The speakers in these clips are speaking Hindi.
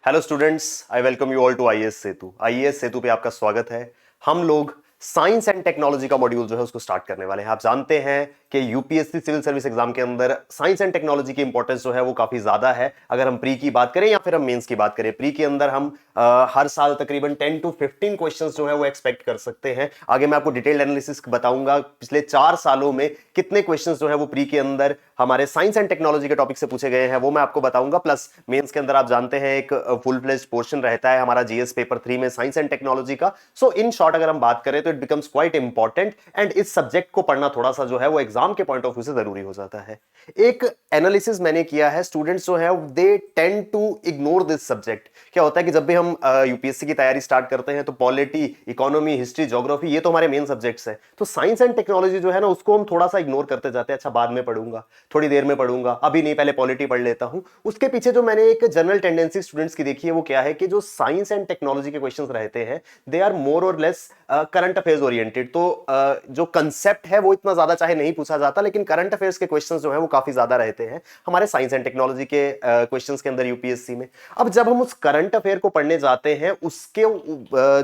Hello students, I welcome you all to IAS Setu. IAS Setu पे आपका स्वागत है। हम लोग साइंस एंड टेक्नोलॉजी का मॉड्यूल जो है उसको स्टार्ट करने वाले हैं। आप जानते हैं कि यूपीएससी सिविल सर्विस एग्जाम के अंदर साइंस एंड टेक्नोलॉजी की इंपॉर्टेंस जो है वो काफी ज्यादा है। अगर हम प्री की बात करें या फिर हम मेंस की बात करें, प्री के अंदर हम हर साल तकरीबन 10 to 15 क्वेश्चंस जो है वो एक्सपेक्ट कर सकते हैं। आगे मैं आपको डिटेल्ड एनालिसिस बताऊंगा पिछले 4 सालों में कितने क्वेश्चंस जो है वो प्री के अंदर हमारे साइंस एंड टेक्नोलॉजी के टॉपिक से पूछे गए हैं, वो मैं आपको बताऊंगा। प्लस मेंस के अंदर आप जानते हैं एक फुल फ्लेज्ड पोर्शन रहता है हमारा जीएस पेपर 3 में साइंस एंड टेक्नोलॉजी का। सो इन शॉर्ट अगर हम बात करें तो it becomes quite important and इस सब्जेक्ट को पढ़ना थोड़ा सा जो है वो एग्जाम के पॉइंट ऑफ व्यू से जरूरी हो जाता है। एक एनालिसिस मैंने किया है, स्टूडेंट्स जो है they tend to ignore this subject. क्या होता है कि जब भी हम यूपीएससी की तैयारी स्टार्ट करते हैं तो पॉलिटी, इकोनॉमी, हिस्ट्री, ज्योग्राफी ये तो हमारे मेन सब्जेक्ट्स हैं। तो साइंस एंड टेक्नोलॉजी जो है ना उसको हम थोड़ा सा इग्नोर करते जाते हैं। अच्छा बाद में पढ़ूंगा, थोड़ी देर में पढ़ूंगा, अभी नहीं, पहले पॉलिटी पढ़ लेता हूं। उसके पीछे जो मैंने एक जनरल टेंडेंसी स्टूडेंट्स की देखी है वो क्या है कि जो साइंस एंड टेक्नोलॉजी के क्वेश्चंस रहते हैं दे आर मोर और लेस करंट अफेयर्स ओरिएंटेड। तो जो कंसेप्ट है वो इतना ज्यादा चाहे नहीं पूछा जाता, लेकिन करंट अफेयर्स के क्वेश्चंस जो है वो काफी ज्यादा रहते हैं हमारे साइंस एंड टेक्नोलॉजी के क्वेश्चंस के अंदर यूपीएससी में। अब जब हम उस करंट अफेयर को पढ़ने जाते हैं उसके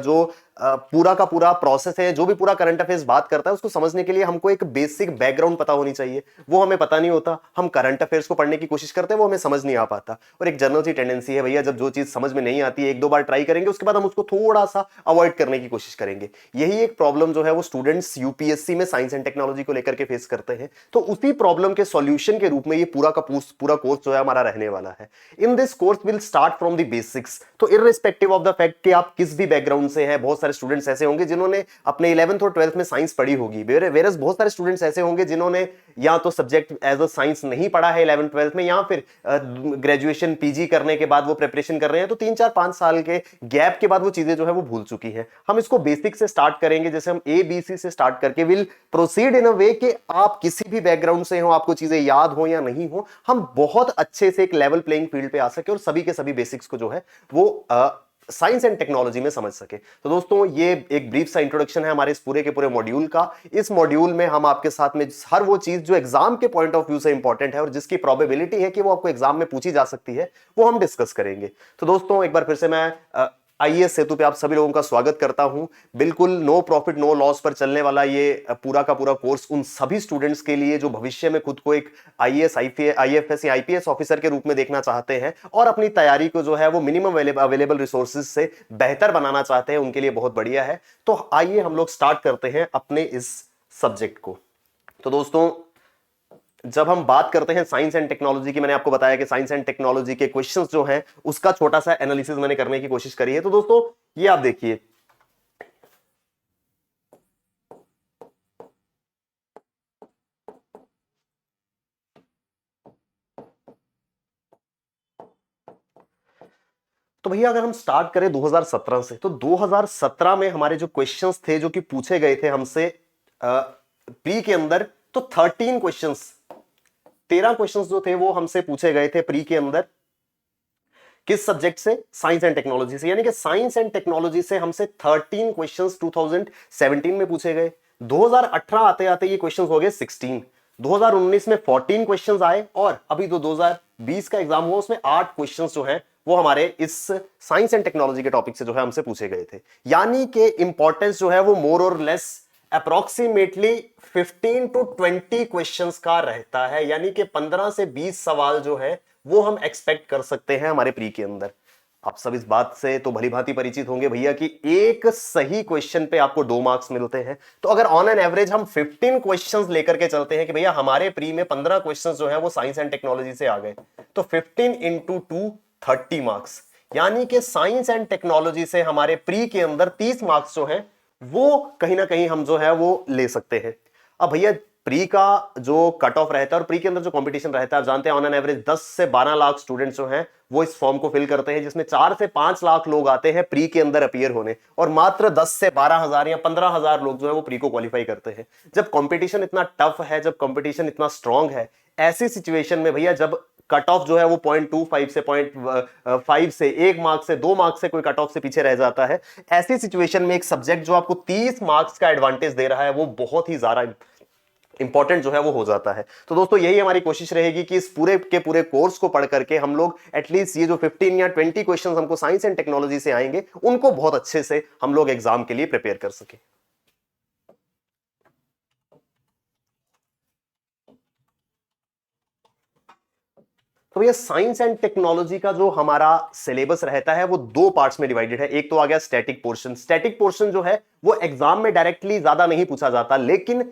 जो पूरा का पूरा प्रोसेस है, जो भी पूरा करंट अफेयर्स बात करता है उसको समझने के लिए हमको एक बेसिक बैकग्राउंड पता होनी चाहिए। वो हमें पता नहीं होता, हम करंट अफेयर्स को पढ़ने की कोशिश करते हैं, वो हमें समझ नहीं आ पाता। और एक जनरल सी टेंडेंसी है भैया, जब जो चीज समझ में नहीं आती है एक दो बार ट्राई करेंगे उसके बाद हम उसको थोड़ा सा अवॉइड करने की कोशिश करेंगे। यही एक प्रॉब्लम जो है वो स्टूडेंट्स यूपीएससी में साइंस एंड टेक्नोलॉजी को लेकर के फेस करते हैं। तो उसी प्रॉब्लम के सॉल्यूशन के रूप में ये पूरा का पूरा कोर्स जो है हमारा रहने वाला है। In this course will start from the basics. तो इररिस्पेक्टिव ऑफ द फैक्ट कि आप किस भी बैकग्राउंड से हैं, बहुत सारे स्टूडेंट्स ऐसे होंगे जिन्होंने अपने 11th और 12th में साइंस पढ़ी होगी, वेरस बहुत सारे स्टूडेंट्स ऐसे होंगे जिन्होंने या तो सब्जेक्ट एज अ साइंस नहीं पढ़ा है 11th 12th में, या फिर ग्रेजुएशन पीजी करने के बाद वो प्रिपरेशन कर रहे हैं, तो 3 4 5 साल के गैप के बाद वो चीजें जो है वो भूल चुकी हैं। हम इसको बेसिक से स्टार्ट करेंगे, जैसे हम ABC से स्टार्ट करके विल प्रोसीड इन अ वे कि आप किसी भी बैकग्राउंड से हो, आपको चीजें याद हो या नहीं हो, हम बहुत अच्छे से एक लेवल प्लेइंग फील्ड पे आ सके और सभी के सभी बेसिक्स को जो है वो साइंस एंड टेक्नोलॉजी में समझ सके। तो दोस्तों ये एक ब्रीफ सा इंट्रोडक्शन है हमारे इस पूरे के पूरे मॉड्यूल का। इस मॉड्यूल में हम आपके साथ में हर वो चीज जो एग्जाम के पॉइंट ऑफ व्यू से इंपॉर्टेंट है और जिसकी प्रोबेबिलिटी है कि वो आपको एग्जाम में पूछी जा सकती है, वो हम डिस्कस करेंगे। तो दोस्तों एक बार फिर से मैं आईएएस सेतु पे आप सभी लोगों का स्वागत करता हूं। बिल्कुल नो प्रॉफिट नो लॉस पर चलने वाला ये पूरा का पूरा कोर्स उन सभी स्टूडेंट्स के लिए जो भविष्य में खुद को एक आईएएस, आईएफएस या आईपीएस ऑफिसर के रूप में देखना चाहते हैं और अपनी तैयारी को जो है वो मिनिमम अवेलेबल रिसोर्सेज से बेहतर बनाना चाहते हैं, उनके लिए बहुत बढ़िया है। तो आइए हम लोग स्टार्ट करते हैं अपने इस सब्जेक्ट को। तो दोस्तों जब हम बात करते हैं साइंस एंड टेक्नोलॉजी की, मैंने आपको बताया कि साइंस एंड टेक्नोलॉजी के क्वेश्चंस जो हैं उसका छोटा सा एनालिसिस मैंने करने की कोशिश करी है। तो दोस्तों ये आप देखिए, तो भैया अगर हम स्टार्ट करें 2017 से, तो 2017 में हमारे जो क्वेश्चंस थे जो कि पूछे गए थे हमसे प्री के अंदर, तो 13 क्वेश्चंस, 13 क्वेश्चंस जो थे वो हमसे पूछे गए थे प्री के अंदर। किस सब्जेक्ट से? साइंस एंड टेक्नोलॉजी से। यानी कि साइंस एंड टेक्नोलॉजी से हमसे 13 क्वेश्चंस 2017 में पूछे गए। 2018 आते आते ये क्वेश्चंस हो गए 16, 2019 में 14 क्वेश्चंस आए और अभी तो 2020 का एग्जाम हुआ उसमें 8 क्वेश्चंस जो है वो हमारे इस साइंस एंड टेक्नोलॉजी के टॉपिक से जो है हमसे पूछे गए थे। यानी कि इंपॉर्टेंस जो है वो मोर और लेस अप्रोक्सीमेटली 15 to 20 क्वेश्चंस का रहता है। यानी कि 15 से 20 सवाल जो है वो हम एक्सपेक्ट कर सकते हैं हमारे प्री के अंदर। आप सब इस बात से तो भली भांति परिचित होंगे भैया कि एक सही क्वेश्चन पे आपको 2 मार्क्स मिलते हैं। तो अगर ऑन एन एवरेज हम 15 क्वेश्चंस लेकर के चलते हैं कि भैया हमारे प्री में 15 क्वेश्चंस जो है वो साइंस एंड टेक्नोलॉजी से आ गए, तो 15 इंटू 2 30 मार्क्स। यानी कि साइंस एंड टेक्नोलॉजी से हमारे प्री के अंदर 30 मार्क्स जो है वो कहीं ना कहीं हम जो है वो ले सकते हैं। अब भैया प्री का जो कट ऑफ रहता है और प्री के अंदर जो कंपटीशन रहता है, आप जानते हैं ऑन एन एवरेज 10 से 12 लाख स्टूडेंट्स जो हैं वो इस फॉर्म को फिल करते हैं, जिसमें 4 से 5 लाख लोग आते हैं प्री के अंदर अपीयर होने और मात्र 10 से 12 हजार या 15 हजार लोग जो है वो प्री को क्वालिफाई करते हैं। जब कंपटीशन इतना टफ है, जब कंपटीशन इतना स्ट्रांग है, ऐसी सिचुएशन में भैया जब कट ऑफ जो है वो 0.25 से 0.5 से 1 मार्क से 2 मार्क से कोई कट ऑफ से पीछे रह जाता है, ऐसी सिचुएशन में एक सब्जेक्ट जो आपको 30 मार्क्स का एडवांटेज दे रहा है वो बहुत ही ज्यादा इंपॉर्टेंट जो है वो हो जाता है। तो दोस्तों यही हमारी कोशिश रहेगी कि इस पूरे के पूरे कोर्स को पढ़ करके हम लोग एटलीस्ट ये जो 15 या 20 क्वेश्चंस हमको साइंस एंड टेक्नोलॉजी से आएंगे उनको बहुत अच्छे से हम लोग एग्जाम के लिए प्रिपेयर कर सके। तो ये साइंस एंड टेक्नोलॉजी का जो हमारा सिलेबस रहता है वो दो पार्ट्स में डिवाइडेड है। एक तो आ गया स्टैटिक पोर्शन। स्टैटिक पोर्शन जो है वो एग्जाम में डायरेक्टली ज्यादा नहीं पूछा जाता, लेकिन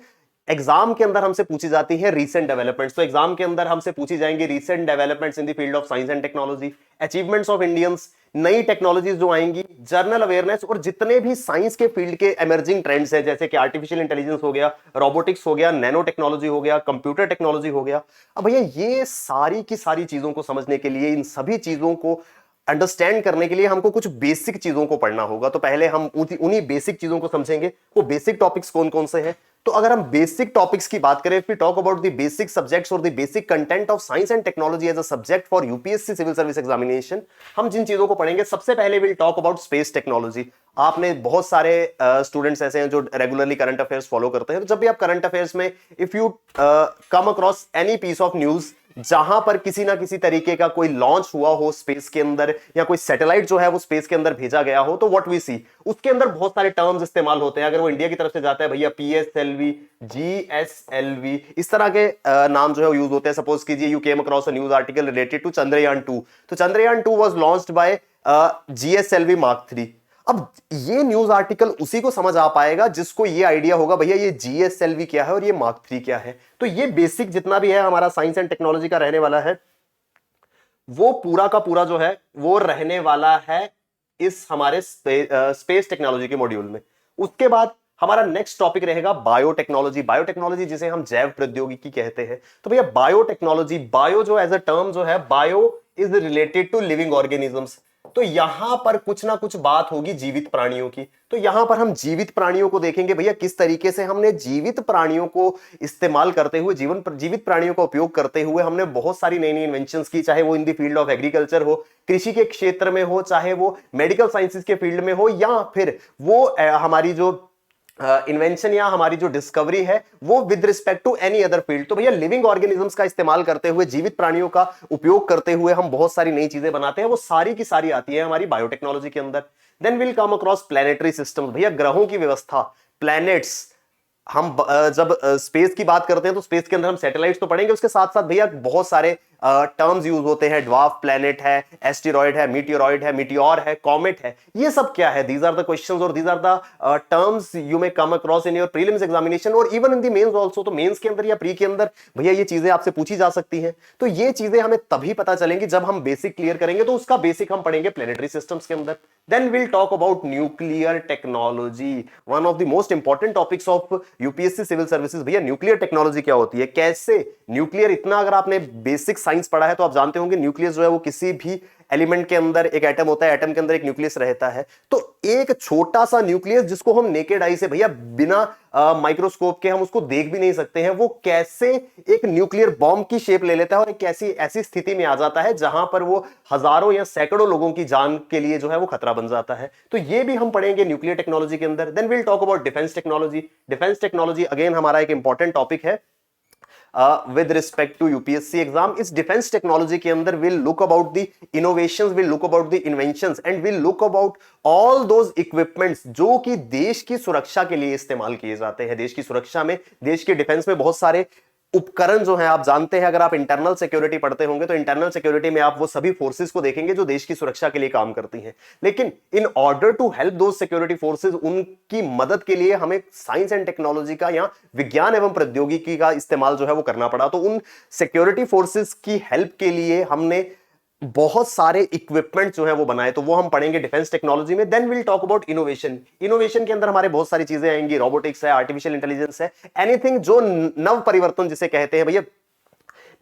एग्जाम के अंदर हमसे पूछी जाती है रीसेंट डेवलपमेंट्स। तो एग्जाम के अंदर हमसे पूछी जाएंगी recent developments in the field of science and technology, achievements of Indians, नई टेक्नोलॉजीज जो आएंगी, जर्नल अवेयरनेस, और जितने भी साइंस के फील्ड के इमर्जिंग ट्रेंड्स है जैसे कि आर्टिफिशियल इंटेलिजेंस हो गया, रोबोटिक्स हो गया, नैनो टेक्नोलॉजी हो गया, कंप्यूटर टेक्नोलॉजी हो गया। अब भैया ये सारी की सारी चीजों को समझने के लिए, इन सभी चीजों को अंडरस्टैंड करने के लिए हमको कुछ बेसिक चीजों को पढ़ना होगा। तो पहले हम उन्हीं बेसिक चीजों को समझेंगे। वो बेसिक टॉपिक्स कौन कौन से हैं? तो अगर हम बेसिक टॉपिक्स की बात करें, if we talk about the basic subjects और the basic content of science and technology as a subject for UPSC civil service examination, हम जिन चीजों को पढ़ेंगे, सबसे पहले will talk about space technology. आपने बहुत सारे स्टूडेंट्स ऐसे हैं जो रेगुलरली करंट अफेयर्स फॉलो करते हैं। तो जब भी आप करंट अफेयर्स में if you come across any piece of news जहां पर किसी ना किसी तरीके का कोई लॉन्च हुआ हो स्पेस के अंदर, या कोई सैटेलाइट जो है वो स्पेस के अंदर भेजा गया हो, तो व्हाट वी सी उसके अंदर बहुत सारे टर्म्स इस्तेमाल होते हैं। अगर वो इंडिया की तरफ से जाता है भैया PSLV, GSLV, इस तरह के नाम जो है यूज होते हैं। सपोज कीजिए you came across a news article related to Chandrayaan 2, तो Chandrayaan 2 was launched by GSLV Mark 3। अब ये न्यूज आर्टिकल उसी को समझ आ पाएगा जिसको ये आइडिया होगा भैया ये GSLV क्या है और ये Mark 3 क्या है। तो ये बेसिक जितना भी है हमारा साइंस एंड टेक्नोलॉजी का रहने वाला है, वो पूरा का पूरा जो है वो रहने वाला है इस हमारे स्पेस टेक्नोलॉजी के मॉड्यूल में। उसके बाद हमारा नेक्स्ट टॉपिक रहेगा बायोटेक्नोलॉजी। बायोटेक्नोलॉजी जिसे हम जैव प्रौद्योगिकी कहते हैं। तो भैया बायोटेक्नोलॉजी, बायो जो एज अ टर्म जो है, bio is related to living organisms. तो यहां पर कुछ ना कुछ बात होगी जीवित प्राणियों की। तो यहां पर हम जीवित प्राणियों को देखेंगे भैया किस तरीके से हमने जीवित प्राणियों को इस्तेमाल करते हुए, जीवित प्राणियों का उपयोग करते हुए हमने बहुत सारी नई नई इन्वेंशंस की, चाहे वो in the field of agriculture हो, कृषि के क्षेत्र में हो, चाहे वो मेडिकल साइंसेज के फील्ड में हो, या फिर वो हमारी जो इन्वेंशन या हमारी जो डिस्कवरी है वो with respect to any other field. तो भैया लिविंग ऑर्गेनिजम्स का इस्तेमाल करते हुए, जीवित प्राणियों का उपयोग करते हुए हम बहुत सारी नई चीजें बनाते हैं, वो सारी की सारी आती है हमारी बायोटेक्नोलॉजी के अंदर। Then will come across planetary system. भैया ग्रहों की व्यवस्था, प्लैनेट्स। हम जब स्पेस की बात करते हैं तो स्पेस के अंदर हम सैटेलाइट्स तो पढ़ेंगे, उसके साथ साथ भैया बहुत सारे टर्म्स यूज होते हैं। ड्वार्फ प्लैनेट है, एस्टेरॉइड है, मीटियोरॉइड है, मीटियोर है, कॉमेट है। ये सब क्या है? दीज आर द क्वेश्चंस और these are the terms you may come across in your prelims examination और even in the mains also. तो मेंस के अंदर या प्री के अंदर भैया ये चीजें आपसे पूछी जा सकती हैं। तो ये चीजें हमें तभी पता चलेंगी जब हम बेसिक क्लियर करेंगे। तो उसका बेसिक हम पढ़ेंगे प्लैनेटरी सिस्टम्स के अंदर। Then will talk about nuclear technology, one of the most important topics of UPSC civil services. भैया न्यूक्लियर टेक्नोलॉजी क्या होती है, कैसे न्यूक्लियर, इतना अगर आपने बेसिक साइंस पढ़ा है तो आप जानते होंगे न्यूक्लियस जो है वो किसी भी एलिमेंट के अंदर एक एटम होता है, एटम के अंदर एक न्यूक्लियस रहता है। तो एक छोटा सा न्यूक्लियस जिसको हम नेकेड आई से भैया बिना माइक्रोस्कोप के हम उसको देख भी नहीं सकते हैं, वो कैसे एक न्यूक्लियर बॉम्ब की शेप ले लेता है और एक ऐसी स्थिति में आ जाता है जहां पर वो हजारों या सैकड़ों लोगों की जान के लिए जो है वो खतरा बन जाता है। तो ये भी हम पढ़ेंगे न्यूक्लियर टेक्नोलॉजी के अंदर। Then will talk about defence technology. Defence technology again हमारा एक इंपॉर्टेंट टॉपिक है with respect to UPSC exam. इस डिफेंस टेक्नोलॉजी के अंदर will look about the innovations, will look about the inventions and will look about all those equipments जो कि देश की सुरक्षा के लिए इस्तेमाल किए जाते हैं। देश की सुरक्षा में, देश के डिफेंस में बहुत सारे उपकरण जो हैं आप जानते हैं। अगर आप इंटरनल सिक्योरिटी पढ़ते होंगे तो इंटरनल सिक्योरिटी में आप वो सभी फोर्सेस को देखेंगे जो देश की सुरक्षा के लिए काम करती हैं। लेकिन in order to help those security forces, उनकी मदद के लिए हमें साइंस एंड टेक्नोलॉजी का या विज्ञान एवं प्रौद्योगिकी का इस्तेमाल जो है वो करना पड़ा। तो उन सिक्योरिटी फोर्सेस की हेल्प के लिए हमने बहुत सारे इक्विपमेंट जो है वो बनाए, तो वो हम पढ़ेंगे डिफेंस टेक्नोलॉजी में। Then will talk about innovation. Innovation के अंदर हमारे बहुत सारी चीजें आएंगी, रोबोटिक्स है, आर्टिफिशियल इंटेलिजेंस है, एनीथिंग जो नव परिवर्तन जिसे कहते हैं भैया,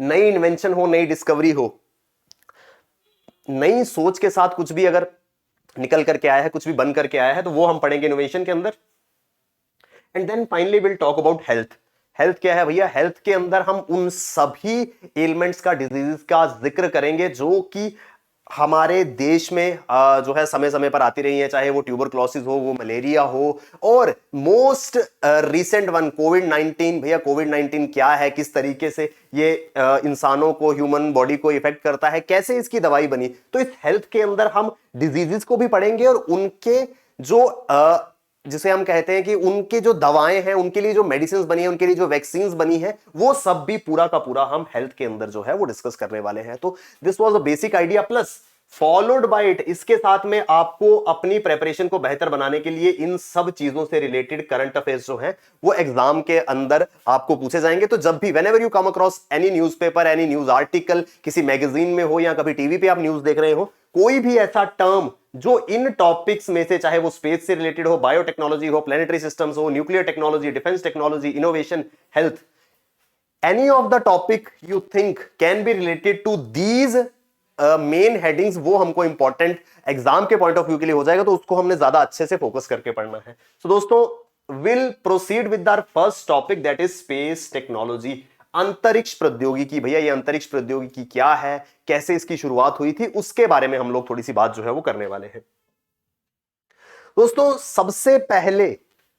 नई इन्वेंशन हो, नई डिस्कवरी हो, नई सोच के साथ कुछ भी अगर निकल करके आया है, कुछ भी बन करके आया है, तो वो हम पढ़ेंगे इनोवेशन के अंदर। And then finally will talk about health. Health क्या है भैया? हेल्थ के अंदर हम उन सभी एलिमेंट्स का, डिजीज का जिक्र करेंगे जो कि हमारे देश में जो है समय समय पर आती रही है, चाहे वो ट्यूबरक्लोसिस हो, वो मलेरिया हो, और मोस्ट रिसेंट वन कोविड 19। भैया कोविड 19 क्या है, किस तरीके से ये इंसानों को, ह्यूमन बॉडी को इफेक्ट करता है, कैसे इसकी दवाई बनी, तो इस हेल्थ के अंदर हम डिजीजेस को भी पढ़ेंगे और उनके जो जिसे हम कहते हैं कि उनके जो दवाएं हैं, उनके लिए जो मेडिसिन बनी है, उनके लिए जो वैक्सीन बनी है, वो सब भी पूरा का पूरा हम हेल्थ के अंदर जो है वो डिस्कस करने वाले हैं। तो this was a basic idea plus followed by it, इसके साथ में आपको अपनी प्रेपरेशन को बेहतर बनाने के लिए इन सब चीजों से रिलेटेड करंट अफेयर्स जो है वो एग्जाम के अंदर आपको पूछे जाएंगे। तो जब भी whenever you come across any newspaper, any news article, किसी मैगजीन में हो या कभी टीवी पे आप न्यूज देख रहे हो, कोई भी ऐसा टर्म जो इन टॉपिक्स में से, चाहे वो स्पेस से रिलेटेड हो, बायोटेक्नोलॉजी हो, प्लेनेटरी सिस्टम्स हो, nuclear technology, defence technology, innovation, health, any of the topic you think can be related to these main headings, वो हमको इंपॉर्टेंट एग्जाम के पॉइंट ऑफ व्यू के लिए हो जाएगा, तो उसको हमने ज्यादा अच्छे से फोकस करके पढ़ना है। तो दोस्तों will proceed with our first topic, that is space technology, अंतरिक्ष प्रौद्योगिकी। भैया ये अंतरिक्ष प्रौद्योगिकी क्या है, कैसे इसकी शुरुआत हुई थी, उसके बारे में हम लोग थोड़ी सी बात जो है वो करने वाले हैं। दोस्तों सबसे पहले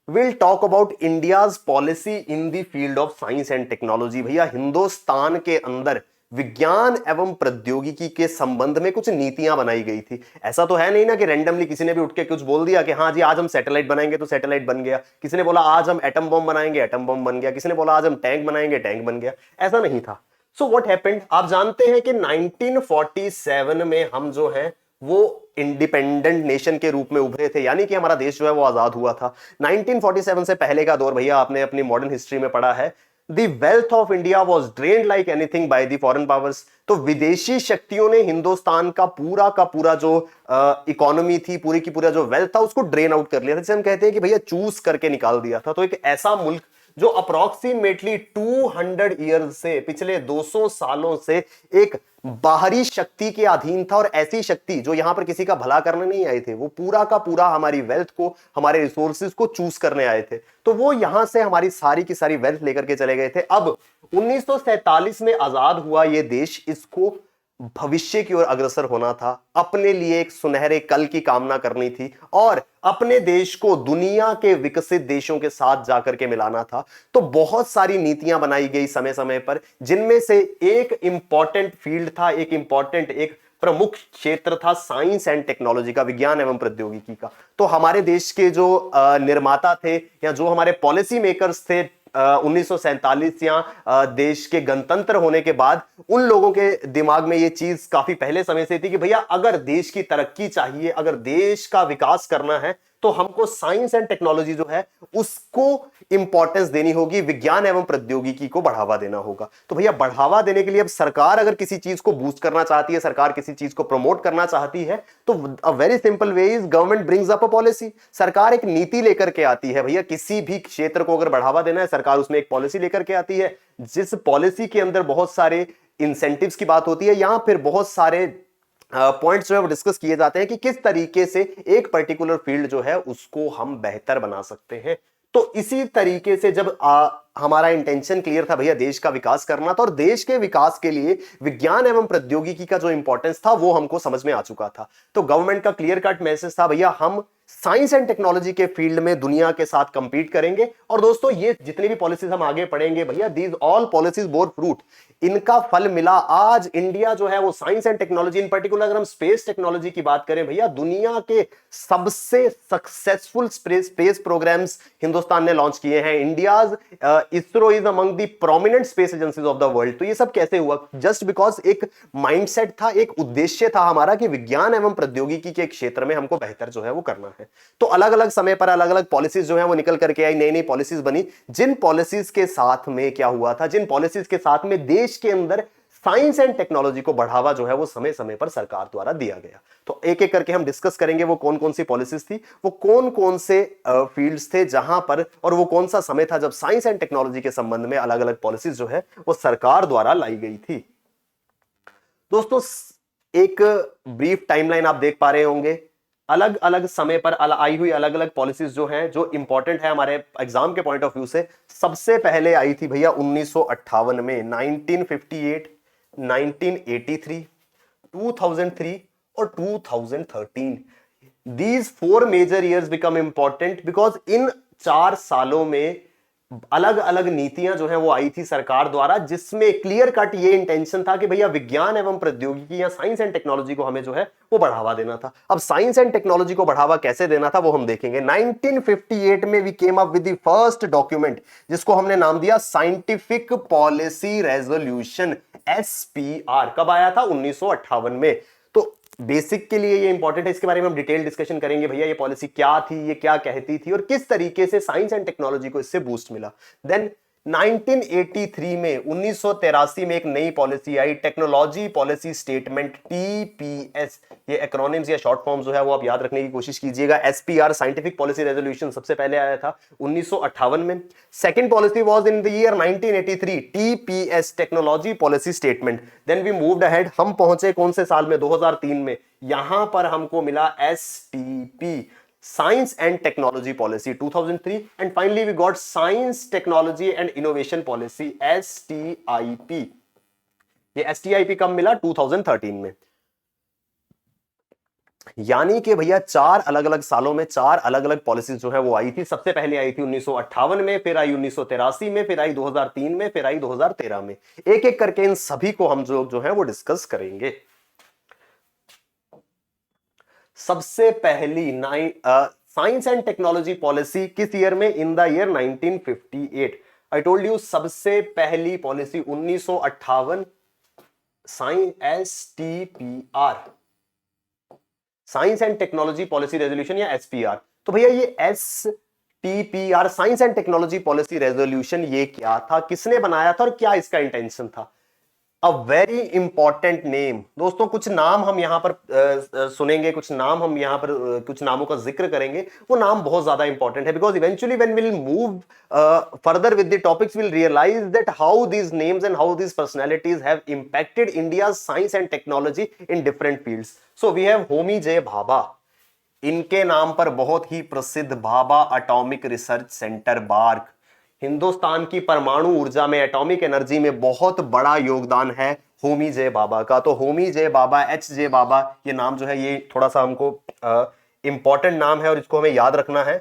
will talk about India's policy in the field of science and technology. भैया हिंदुस्तान के अंदर विज्ञान एवं प्रौद्योगिकी के संबंध में कुछ नीतियां बनाई गई थी। ऐसा तो है नहीं ना कि रैंडमली किसी ने भी उठ के कुछ बोल दिया कि हाँ जी आज हम सैटेलाइट बनाएंगे तो सैटेलाइट बन गया, किसी ने बोला आज हम एटम बम बनाएंगे, एटम बम बन गया, किसी ने बोला आज हम टैंक बनाएंगे, टैंक बन गया। ऐसा नहीं था। सो व्हाट हैपेंड, आप जानते हैं कि 1947 में हम जो है वो इंडिपेंडेंट नेशन के रूप में उभरे थे, यानी कि हमारा देश जो है वो आजाद हुआ था। 1947 से पहले का दौर भैया आपने अपनी मॉडर्न हिस्ट्री में पढ़ा है, the wealth of India was drained like anything by the foreign powers. तो विदेशी शक्तियों ने हिंदुस्तान का पूरा जो इकोनॉमी थी, पूरी की पूरा जो वेल्थ था, उसको ड्रेन आउट कर लिया था, जिसे हम कहते हैं कि भैया चूस करके निकाल दिया था। तो एक ऐसा मुल्क जो अप्रोक्सीमेटली 200 ईयर्स से, पिछले 200 सालों से एक बाहरी शक्ति के अधीन था, और ऐसी शक्ति जो यहां पर किसी का भला करने नहीं आए थे, वो पूरा का पूरा हमारी वेल्थ को, हमारे रिसोर्सेज को चूज करने आए थे। तो वो यहां से हमारी सारी की सारी वेल्थ लेकर के चले गए थे। अब 1947 में आजाद हुआ ये देश, इसको भविष्य की ओर अग्रसर होना था, अपने लिए एक सुनहरे कल की कामना करनी थी, और अपने देश को दुनिया के विकसित देशों के साथ जाकर के मिलाना था। तो बहुत सारी नीतियां बनाई गई समय समय पर, जिनमें से एक इंपॉर्टेंट फील्ड था, एक प्रमुख क्षेत्र था साइंस एंड टेक्नोलॉजी का, विज्ञान एवं प्रौद्योगिकी का। तो हमारे देश के जो निर्माता थे या जो हमारे पॉलिसी मेकर्स थे 1947 या देश के गणतंत्र होने के बाद, उन लोगों के दिमाग में यह चीज काफी पहले समय से थी कि भैया अगर देश की तरक्की चाहिए, अगर देश का विकास करना है, तो हमको साइंस एंड टेक्नोलॉजी जो है उसको इंपॉर्टेंस देनी होगी, विज्ञान एवं प्रौद्योगिकी को बढ़ावा देना होगा। तो भैया बढ़ावा देने के लिए अब सरकार अगर किसी चीज को बूस्ट करना चाहती है, सरकार किसी चीज को प्रमोट करना चाहती है, तो a very simple way is government brings up a policy. सरकार एक नीति लेकर के आती है। भैया किसी भी क्षेत्र को अगर बढ़ावा देना है, सरकार उसमें एक पॉलिसी लेकर के आती है, जिस पॉलिसी के अंदर बहुत सारे इंसेंटिव्स की बात होती है, या फिर बहुत सारे पॉइंट्स जो है वो डिस्कस किए जाते हैं कि किस तरीके से एक पर्टिकुलर फील्ड जो है उसको हम बेहतर बना सकते हैं। तो इसी तरीके से जब हमारा इंटेंशन क्लियर था भैया देश का विकास करना था, और देश के विकास के लिए विज्ञान एवं प्रौद्योगिकी का जो इंपॉर्टेंस था वो हमको समझ में आ चुका था। तो गवर्नमेंट का क्लियर कट मैसेज था, भैया हम साइंस एंड टेक्नोलॉजी के फील्ड में दुनिया के साथ कंपीट करेंगे। और दोस्तों ये जितनी भी पॉलिसीज हम आगे पढ़ेंगे भैया, these all policies bore fruit, इनका फल मिला। आज इंडिया जो है वो science and technology, in particular अगर हम स्पेस टेक्नोलॉजी की बात करें भैया, दुनिया के सबसे सक्सेसफुल स्पेस प्रोग्राम्स हिंदुस्तान ने लॉन्च किए हैं। India's ISRO is among the prominent space agencies of the world. तो ये सब कैसे हुआ? जस्ट बिकॉज एक माइंडसेट था, एक उद्देश्य था हमारा कि विज्ञान एवं प्रौद्योगिकी के क्षेत्र में हमको बेहतर जो है वो करना है। तो अलग अलग समय पर अलग अलग पॉलिसीज जो है वो निकल करके आई, नई नई पॉलिसीज बनी, जिन पॉलिसीज के साथ में क्या हुआ था, जिन पॉलिसीज के साथ में देश के अंदर साइंस एंड टेक्नोलॉजी को बढ़ावा जो है वो समय समय पर सरकार द्वारा दिया गया। तो एक एक करके हम डिस्कस करेंगे वो कौन कौन सी पॉलिसीज थी, वो कौन कौन से फील्ड्स थे जहां पर, और वो कौन सा समय था जब साइंस एंड टेक्नोलॉजी के संबंध में अलग अलग पॉलिसीज जो है वो सरकार द्वारा लाई गई थी। दोस्तों एक ब्रीफ टाइमलाइन आप देख पा रहे होंगे, अलग अलग समय पर आई हुई अलग अलग पॉलिसीज जो हैं, जो इंपॉर्टेंट है हमारे एग्जाम के पॉइंट ऑफ व्यू से। सबसे पहले आई थी भैया 1958 में, 1958, 1983, 2003 और 2013। These 4 major years become important because इन 4 सालों में अलग अलग नीतियां जो है वो आई थी सरकार द्वारा, जिसमें क्लियर कट ये इंटेंशन था कि भैया विज्ञान एवं प्रौद्योगिकी या साइंस एंड टेक्नोलॉजी को हमें जो है वो बढ़ावा देना था। अब साइंस एंड टेक्नोलॉजी को बढ़ावा कैसे देना था वो हम देखेंगे। 1958 में we came up with the first document जिसको हमने नाम दिया साइंटिफिक पॉलिसी रेजोल्यूशन, SPR। कब आया था? 1958 में। तो बेसिक के लिए ये इंपॉर्टेंट है, इसके बारे में हम डिटेल डिस्कशन करेंगे भैया ये पॉलिसी क्या थी, ये क्या कहती थी और किस तरीके से साइंस एंड टेक्नोलॉजी को इससे बूस्ट मिला। देन 1983 में 1983 में एक नई पॉलिसी आई, टेक्नोलॉजी पॉलिसी स्टेटमेंट, TPS। ये एक्रोनिम्स या शॉर्ट फॉर्म जो है वो आप याद रखने की कोशिश कीजिएगा। SPR साइंटिफिक पॉलिसी रेजोल्यूशन सबसे पहले आया था 1958 में। Second policy was in the year 1983, TPS technology policy statement. Then we moved ahead, हम पहुंचे कौन से साल में? 2003 में। यहां पर हमको मिला STP science and technology policy 2003, and finally we got science technology and innovation policy, STIP। ये STIP कब मिला? 2013 में। यानी कि भैया 4 अलग अलग सालों में 4 अलग अलग पॉलिसीज जो है वो आई थी। सबसे पहले आई थी 1958 में, फिर आई 1983 में, फिर आई 2003 में, फिर आई 2013 में। एक एक करके इन सभी को हम जो है वो डिस्कस करेंगे। सबसे पहली साइंस एंड टेक्नोलॉजी पॉलिसी किस ईयर में? इन the year 1958। I told you सबसे पहली policy 1958, STPR science and technology policy resolution या SPR। तो भैया ये STPR science and technology policy resolution ये क्या था, किसने बनाया था और क्या इसका इंटेंशन था? अ वेरी इंपॉर्टेंट नेम दोस्तों। कुछ नाम हम यहां पर सुनेंगे, कुछ नाम हम यहां पर कुछ नामों का जिक्र करेंगे। वो नाम बहुत ज्यादा इंपॉर्टेंट है because eventually when will move further with the topics will realise that how these names and how these personalities have impacted India science and technology in different fields. So we have Homi J Bhabha, इनके नाम पर बहुत ही प्रसिद्ध Bhabha atomic research centre BARC. Hindustan की परमाणु ऊर्जा में, एटॉमिक एनर्जी में बहुत बड़ा योगदान है होमी जे बाबा का। तो होमी जे बाबा, HJ बाबा, ये नाम जो है ये थोड़ा सा हमको इंपॉर्टेंट नाम है और इसको हमें याद रखना है।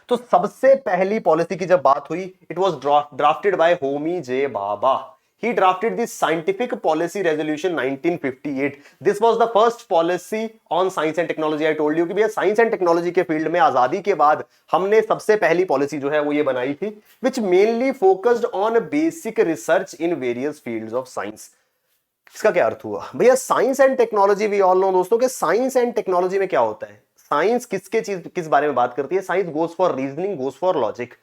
तो सबसे पहली पॉलिसी की जब बात हुई, it was drafted bye Homi J Baba. He drafted the scientific policy resolution 1958. This was the first policy on science and technology. I told you कि भैया साइंस एंड टेक्नोलॉजी के फील्ड में आजादी के बाद हमने सबसे पहली पॉलिसी जो है वो ये बनाई थी, which mainly focused on basic research in various fields of science. इसका क्या अर्थ हुआ भैया? Science and technology, we all know दोस्तों कि साइंस एंड टेक्नोलॉजी में क्या होता है। साइंस किस बारे में बात करती है? Science goes for reasoning, goes for logic.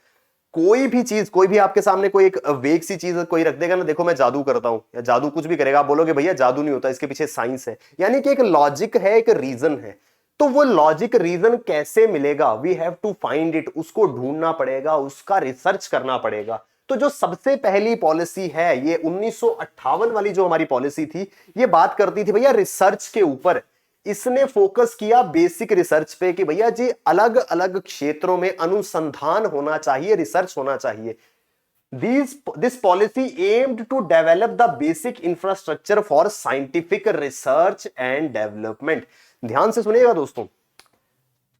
कोई भी चीज, कोई भी आपके सामने कोई एक वेग सी चीज कोई रख देगा ना, देखो मैं जादू करता हूं या जादू कुछ भी करेगा, आप बोलोगे भैया जादू नहीं होता, इसके पीछे साइंस है। यानी कि एक लॉजिक है, एक रीजन है। तो वो लॉजिक रीजन कैसे मिलेगा? We have to find it, उसको ढूंढना पड़ेगा, उसका रिसर्च करना पड़ेगा। तो जो सबसे पहली पॉलिसी है ये 1958 वाली जो हमारी पॉलिसी थी, ये बात करती थी भैया रिसर्च के ऊपर। इसने फोकस किया बेसिक रिसर्च पे कि भैया जी अलग अलग क्षेत्रों में अनुसंधान होना चाहिए, रिसर्च होना चाहिए। This policy aimed to develop the basic infrastructure for scientific research and development. ध्यान से सुनिएगा दोस्तों,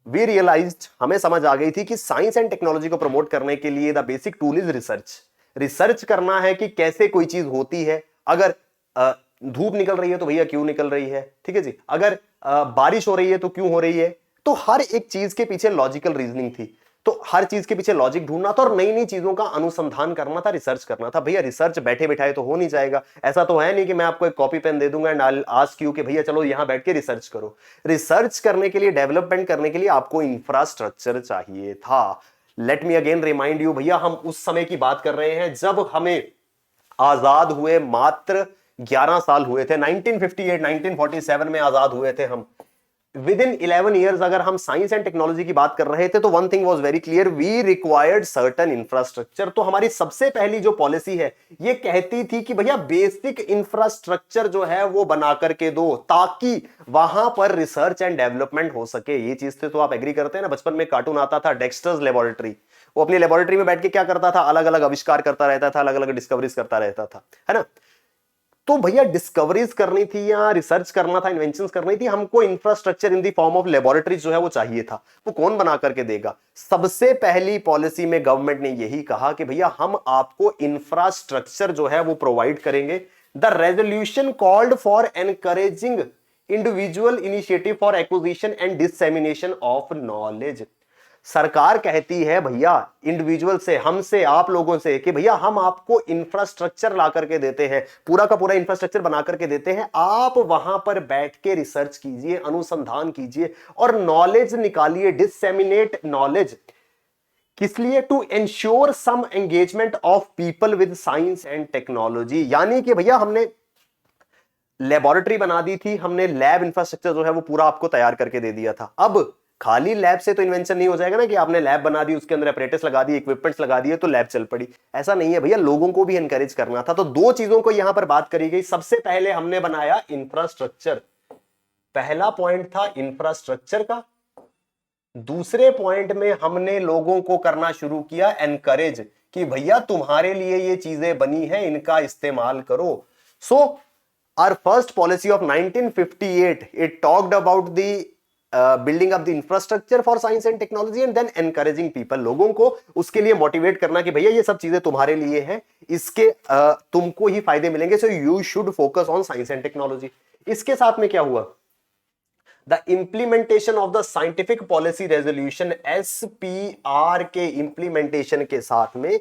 वी रियलाइज्ड, हमें समझ आ गई थी कि साइंस एंड टेक्नोलॉजी को प्रमोट करने के लिए the basic tool is research. Research करना है कि कैसे कोई चीज होती है। अगर धूप निकल रही है तो भैया क्यों निकल रही है, ठीक है जी। अगर बारिश हो रही है तो क्यों हो रही है। तो हर एक चीज के पीछे लॉजिकल रीजनिंग थी। तो हर चीज के पीछे लॉजिक ढूंढना था और नई नई चीजों का अनुसंधान करना था, रिसर्च करना था। भैया रिसर्च बैठे बैठाए तो हो नहीं जाएगा। ऐसा तो है नहीं कि मैं आपको एक कॉपी पेन दे दूंगा एंड आई आस्क यू कि भैया चलो यहां बैठ के रिसर्च करो। रिसर्च करने के लिए, डेवलपमेंट करने के लिए आपको इंफ्रास्ट्रक्चर चाहिए था। Let me again remind you, भैया हम उस समय की बात कर रहे हैं जब हमें आजाद हुए मात्र 11 साल हुए थे। 1958 1947 में आजाद हुए थे हम। विद इन 11 ईयर्स अगर हम साइंस एंड टेक्नोलॉजी की बात कर रहे थे तो one thing was very clear, we required certain infrastructure. तो हमारी सबसे पहली जो पॉलिसी है ये कहती थी कि भैया बेसिक इंफ्रास्ट्रक्चर जो है वो बना करके दो ताकि वहां पर रिसर्च एंड डेवलपमेंट हो सके। ये चीज से तो आप एग्री करते हैं ना, बचपन में कार्टून आता था डेक्स्टर्स लेबोरेटरी। वो अपनी लेबोरेटरी में बैठ के क्या करता था, अलग अलग आविष्कार करता रहता था, अलग अलग डिस्कवरीज करता रहता था, है ना। तो भैया डिस्कवरीज करनी थी या रिसर्च करना था, इन्वेंशंस करनी थी, हमको infrastructure in the form of laboratories जो है वो चाहिए था। वो कौन बना करके देगा? सबसे पहली पॉलिसी में गवर्नमेंट ने यही कहा कि भैया हम आपको इंफ्रास्ट्रक्चर जो है वो प्रोवाइड करेंगे। The resolution called for encouraging individual initiative for acquisition and डिससेमिनेशन of knowledge. सरकार कहती है भैया इंडिविजुअल से, हमसे, आप लोगों से कि भैया हम आपको इंफ्रास्ट्रक्चर ला करके देते हैं, पूरा का पूरा इंफ्रास्ट्रक्चर बना करके देते हैं, आप वहां पर बैठ के रिसर्च कीजिए, अनुसंधान कीजिए और नॉलेज निकालिए, डिससेमिनेट नॉलेज। किस लिए? To ensure some engagement of people with science and technology. यानी कि भैया हमने लेबोरेटरी बना दी थी, हमने लैब इंफ्रास्ट्रक्चर जो है वो पूरा आपको तैयार करके दे दिया था। अब खाली लैब से तो इन्वेंशन नहीं हो जाएगा ना कि आपने लैब बना दी, उसके अंदर अपरेटस लगा दी, इक्विपमेंट्स लगा दिए तो लैब चल पड़ी। ऐसा नहीं है भैया, लोगों को भी एनकरेज करना था। तो दो चीजों को यहां पर बात करी गई। सबसे पहले हमने बनाया इंफ्रास्ट्रक्चर, पहला पॉइंट था इंफ्रास्ट्रक्चर का। दूसरे पॉइंट में हमने लोगों को करना शुरू किया एनकरेज कि भैया तुम्हारे लिए ये चीजें बनी है, इनका इस्तेमाल करो। सो our first policy of 1958 it talked about the building up the infrastructure for science and technology and then encouraging people, लोगों को उसके लिए मोटिवेट करना कि भैया ये सब चीजें तुम्हारे लिए हैं, इसके तुमको ही फायदे मिलेंगे, so you should focus on science and technology. इसके साथ में क्या हुआ? The implementation of the scientific policy resolution SPR के इंप्लीमेंटेशन के साथ में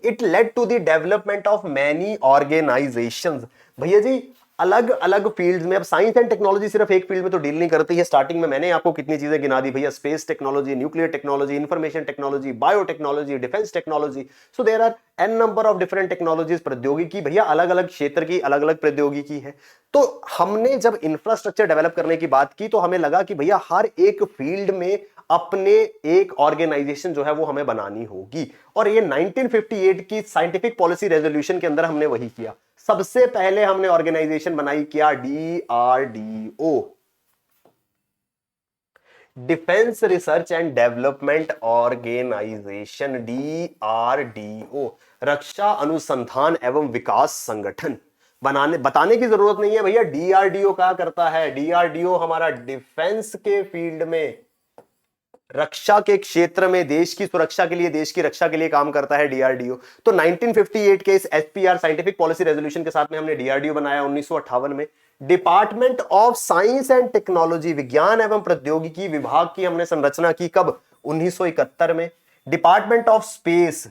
it led to the development of many organisations. भैया जी अलग अलग फील्ड्स में, अब साइंस एंड टेक्नोलॉजी सिर्फ एक फील्ड में तो डील नहीं करती है। स्टार्टिंग में मैंने आपको कितनी चीजें गिना दी भैया, space technology, nuclear technology, information technology, biotechnology, defence technology. So there are an number of different technologies. प्रौद्योगिकी भैया अलग अलग क्षेत्र की अलग अलग प्रौद्योगिकी है। तो हमने जब इंफ्रास्ट्रक्चर डेवलप करने की बात की तो हमें लगा कि भैया हर एक फील्ड में अपने एक ऑर्गेनाइजेशन जो है वो हमें बनानी होगी। और ये 1958 की साइंटिफिक पॉलिसी रेजोल्यूशन के अंदर हमने वही किया। सबसे पहले हमने ऑर्गेनाइजेशन बनाई, क्या? DRDO, defence research and development organisation, DRDO, रक्षा अनुसंधान एवं विकास संगठन। बताने की जरूरत नहीं है भैया DRDO क्या करता है। DRDO हमारा डिफेंस के फील्ड में, रक्षा के क्षेत्र में, देश की सुरक्षा के लिए, देश की रक्षा के लिए काम करता है DRDO। तो 1958 के इस SPR साइंटिफिक पॉलिसी रेजोल्यूशन के साथ में हमने DRDO बनाया 1958 में। Department of science and technology, विज्ञान एवं प्रौद्योगिकी विभाग की हमने संरचना की कब? 1971 में। डिपार्टमेंट ऑफ स्पेस,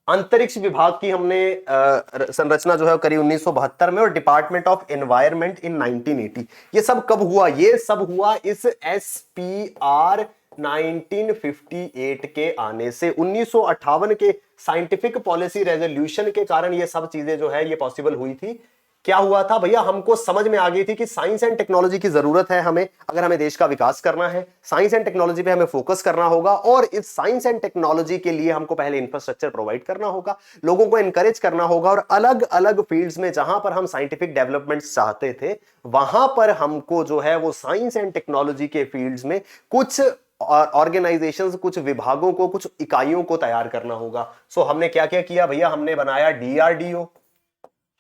अंतरिक्ष विभाग की हमने संरचना जो है करी 1972 में। और डिपार्टमेंट ऑफ एनवायरनमेंट इन 1980। ये सब कब हुआ? ये सब हुआ इस SPR 1958 के आने से। 1958 के साइंटिफिक पॉलिसी रेजोल्यूशन के कारण ये सब चीजें जो है ये पॉसिबल हुई थी। क्या हुआ था भैया? हमको समझ में आ गई थी कि साइंस एंड टेक्नोलॉजी की जरूरत है हमें, अगर हमें देश का विकास करना है, साइंस एंड टेक्नोलॉजी पे हमें फोकस करना होगा। और इस साइंस एंड टेक्नोलॉजी के लिए हमको पहले इंफ्रास्ट्रक्चर प्रोवाइड करना होगा, लोगों को एनकरेज करना होगा। और अलग अलग फील्ड्स में जहां पर हम साइंटिफिक डेवलपमेंट्स चाहते थे वहां पर हमको जो है वो साइंस एंड टेक्नोलॉजी के फील्ड्स में कुछ ऑर्गेनाइजेशंस, कुछ विभागों को, कुछ इकाइयों को तैयार करना होगा। सो हमने क्या क्या किया भैया? हमने बनाया DRDO,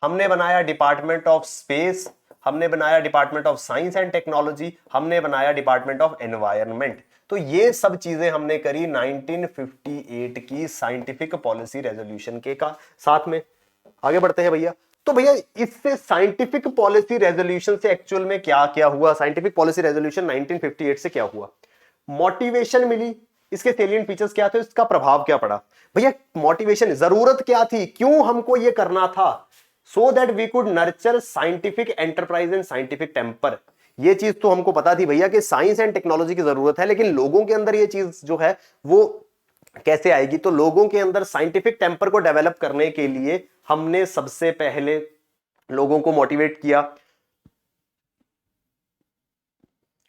हमने बनाया डिपार्टमेंट ऑफ स्पेस, हमने बनाया department of science and technology, हमने बनाया डिपार्टमेंट ऑफ एनवायरनमेंट। तो ये सब चीजें हमने करी 1958 की साइंटिफिक पॉलिसी रेजोल्यूशन के का साथ में। आगे बढ़ते हैं भैया। तो भैया इससे साइंटिफिक पॉलिसी रेजोल्यूशन से एक्चुअल में क्या क्या हुआ? साइंटिफिक पॉलिसी रेजोल्यूशन 1958 से क्या हुआ? मोटिवेशन मिली, इसके सेलिएंट फीचर्स क्या थे, इसका प्रभाव क्या पड़ा? भैया मोटिवेशन, जरूरत क्या थी, क्यों हमको ये करना था? So that we could nurture scientific enterprise and scientific temper. ये चीज तो हमको पता थी भैया कि साइंस एंड टेक्नोलॉजी की जरूरत है, लेकिन लोगों के अंदर ये चीज जो है वो कैसे आएगी? तो लोगों के अंदर साइंटिफिक टेम्पर को डेवलप करने के लिए हमने सबसे पहले लोगों को मोटिवेट किया।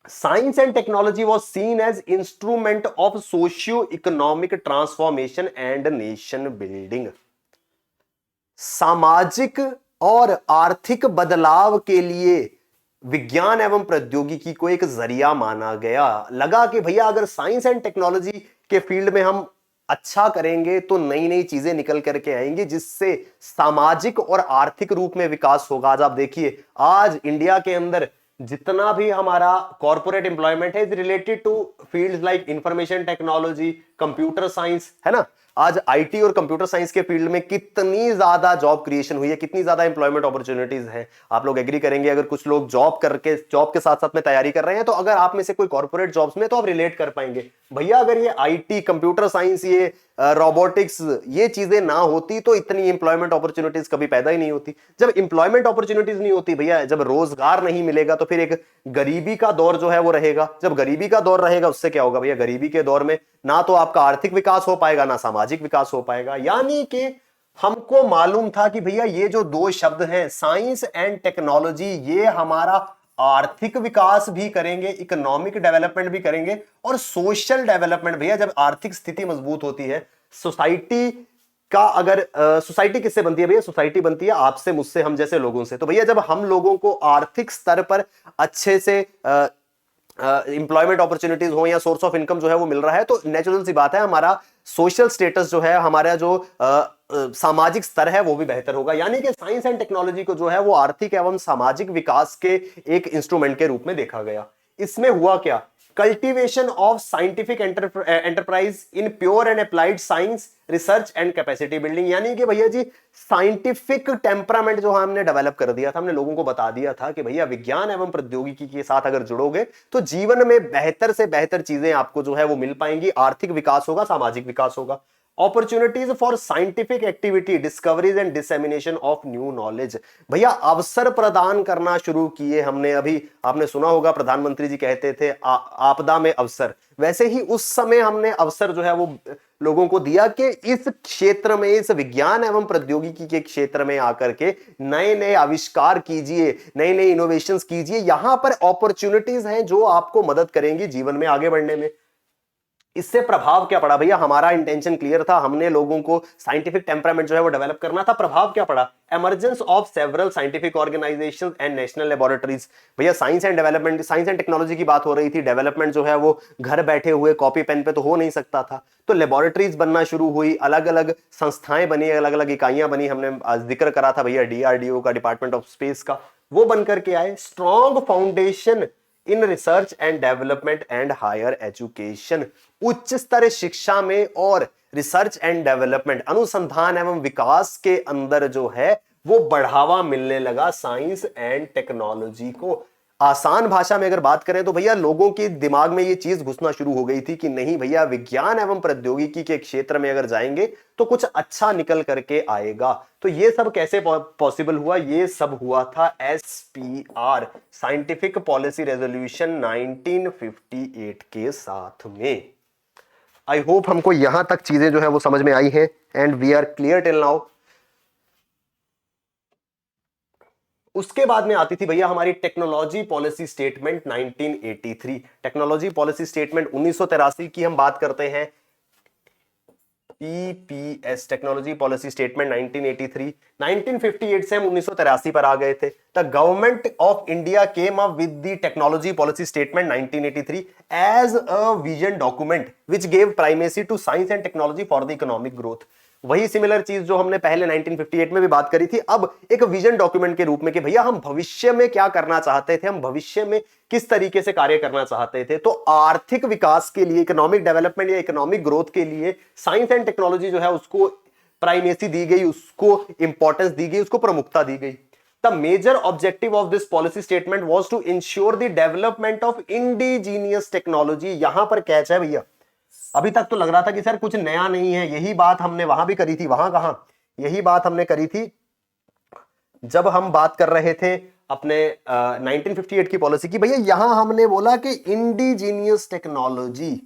Science and technology was seen as instrument of socio-economic transformation and nation building. सामाजिक और आर्थिक बदलाव के लिए विज्ञान एवं प्रौद्योगिकी को एक जरिया माना गया। लगा कि भैया अगर साइंस एंड टेक्नोलॉजी के फील्ड में हम अच्छा करेंगे तो नई नई चीजें निकल करके आएंगी, जिससे सामाजिक और आर्थिक रूप में विकास होगा। आज आप देखिए, आज इंडिया के अंदर जितना भी हमारा कॉर्पोरेट एम्प्लॉयमेंट है is related to fields like information technology, computer science, है ना। आज आईटी और कंप्यूटर साइंस के फील्ड में कितनी ज्यादा जॉब क्रिएशन हुई है, कितनी ज्यादा इंप्लॉयमेंट अपॉर्चुनिटीज है। आप लोग एग्री करेंगे, अगर कुछ लोग जॉब के साथ साथ में तैयारी कर रहे हैं, तो अगर आप में से कोई कॉर्पोरेट जॉब्स में, तो आप रिलेट कर पाएंगे। भैया अगर ये आईटी, कंप्यूटर साइंस, ये रोबोटिक्स, ये चीजें ना होती तो इतनी इंप्लॉयमेंट अपॉर्चुनिटीज कभी पैदा ही नहीं होती। जब इंप्लॉयमेंट अपॉर्चुनिटीज नहीं होती भैया, जब रोजगार नहीं मिलेगा, तो फिर एक गरीबी का दौर जो है वो रहेगा। जब गरीबी का दौर रहेगा, उससे क्या होगा भैया, गरीबी के दौर में ना तो आपका आर्थिक विकास हो पाएगा, ना सामाजिक विकास हो पाएगा। यानी कि हमको मालूम था कि भैया ये जो दो शब्द हैं, साइंस एंड टेक्नोलॉजी, ये हमारा आर्थिक विकास भी करेंगे, इकोनॉमिक डेवलपमेंट भी करेंगे, और सोशल डेवलपमेंट। भैया जब आर्थिक स्थिति मजबूत होती है सोसाइटी का, अगर सोसाइटी किससे बनती है भैया, सोसाइटी बनती है आपसे, मुझसे, हम जैसे लोगों से। तो भैया जब हम लोगों को आर्थिक स्तर पर अच्छे से इंप्लॉयमेंट अपॉर्चुनिटीज हो या सोर्स ऑफ इनकम जो है वो मिल रहा है, तो नेचुरल सी बात है हमारा सोशल स्टेटस जो है, हमारा जो सामाजिक स्तर है वो भी बेहतर होगा। यानी कि साइंस एंड टेक्नोलॉजी को जो है वो आर्थिक एवं सामाजिक विकास के एक इंस्ट्रूमेंट के रूप में देखा गया। इसमें हुआ क्या, cultivation of scientific enterprise in pure and applied science, research and capacity building. यानी कि भैया जी साइंटिफिक टेम्परामेंट जो हमने डेवलप कर दिया था, हमने लोगों को बता दिया था कि भैया विज्ञान एवं प्रौद्योगिकी के साथ अगर जुड़ोगे तो जीवन में बेहतर से बेहतर चीजें आपको जो है वो मिल पाएंगी, आर्थिक विकास होगा, सामाजिक विकास होगा। Opportunities for scientific activity, discoveries and dissemination of new knowledge. भैया अवसर प्रदान करना शुरू किए हमने। अभी आपने सुना होगा प्रधानमंत्री जी कहते थे आपदा में अवसर, वैसे ही उस समय हमने अवसर जो है वो लोगों को दिया कि इस क्षेत्र में, इस विज्ञान एवं प्रौद्योगिकी के क्षेत्र में आकर के नए नए आविष्कार कीजिए, नए नए इनोवेशंस कीजिए। यहां पर अपॉर्चुनिटीज हैं जो आपको मदद करेंगी जीवन में आगे बढ़ने में। इससे प्रभाव क्या पड़ा भैया, हमारा इंटेंशन क्लियर था, हमने लोगों को साइंटिफिक टेम्परामेंट जो है वो डेवलप करना था। प्रभाव क्या पड़ा, emergence of several scientific organisations and national laboratories. भैया science and development, science and technology की बात हो रही थी, डेवलपमेंट जो है वो घर बैठे हुए कॉपी पेन पे तो हो नहीं सकता था, तो लेबोरेटरीज बनना शुरू हुई, अलग अलग संस्थाएं बनी, अलग अलग इकाइयां बनी। हमने आज जिक्र करा था भैया डीआरडीओ का, डिपार्टमेंट ऑफ स्पेस का, वो बनकर के आए। Strong foundation in research and development and higher education, उच्च स्तर शिक्षा में और रिसर्च एंड डेवलपमेंट, अनुसंधान एवं विकास के अंदर जो है वो बढ़ावा मिलने लगा साइंस एंड टेक्नोलॉजी को। आसान भाषा में अगर बात करें तो भैया लोगों के दिमाग में ये चीज घुसना शुरू हो गई थी कि नहीं भैया विज्ञान एवं प्रौद्योगिकी के क्षेत्र में अगर जाएंगे तो कुछ अच्छा निकल करके आएगा। तो ये सब कैसे पॉसिबल हुआ, ये सब हुआ था एसपीआर, साइंटिफिक पॉलिसी रेजोल्यूशन 1958 के साथ में। आई होप हमको यहां तक चीजें जो है वो समझ में आई हैं and we are clear till now. उसके बाद में आती थी भैया हमारी technology policy statement 1983। Technology policy statement 1983 की हम बात करते हैं। TPS, technology policy statement 1983। 1958 से हम 1983 पर आ गए थे। The government of India came up with the technology policy statement 1983 as a vision document which gave primacy to science and technology for the economic growth. वही सिमिलर चीज जो हमने पहले 1958 में भी बात करी थी, अब एक विजन डॉक्यूमेंट के रूप में कि भैया हम भविष्य में क्या करना चाहते थे, हम भविष्य में किस तरीके से कार्य करना चाहते थे। तो आर्थिक विकास के लिए, इकोनॉमिक डेवलपमेंट या इकोनॉमिक ग्रोथ के लिए साइंस एंड टेक्नोलॉजी जो है उसको प्राइमेसी दी गई, उसको इंपॉर्टेंस दी गई, उसको प्रमुखता दी गई। The major objective of this policy statement was to ensure the development of indigenous technology। यहां पर कैच है भैया, अभी तक तो लग रहा था कि सर कुछ नया नहीं है, यही बात हमने वहां भी करी थी, वहां कहां, यही बात हमने करी थी जब हम बात कर रहे थे अपने 1958 की पॉलिसी की। भैया यहां हमने बोला कि इंडिजीनियस टेक्नोलॉजी,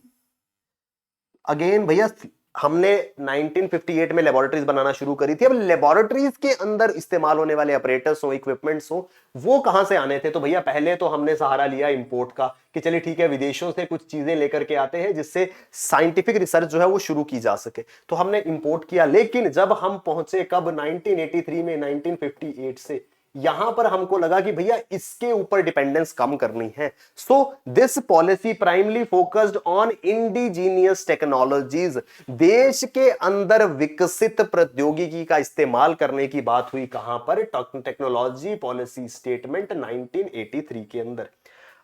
अगेन भैया हमने 1958 में लेबोरेटरीज बनाना शुरू करी थी। अब लेबोरेटरीज के अंदर इस्तेमाल होने वाले ऑपरेटर्स हो, इक्विपमेंट्स हो, वो कहां से आने थे। तो भैया पहले तो हमने सहारा लिया इंपोर्ट का कि चलिए ठीक है विदेशों से कुछ चीजें लेकर के आते हैं जिससे साइंटिफिक रिसर्च जो है वो शुरू की जा सके, तो हमने इंपोर्ट किया। लेकिन जब हम पहुंचे कब 1983 में 1958 से यहां पर हमको लगा कि भैया इसके ऊपर डिपेंडेंस कम करनी है। So this policy primarily focused on indigenous technologies, देश के अंदर विकसित प्रौद्योगिकी का इस्तेमाल करने की बात हुई। कहां पर? टेक्नोलॉजी पॉलिसी स्टेटमेंट 1983 के अंदर।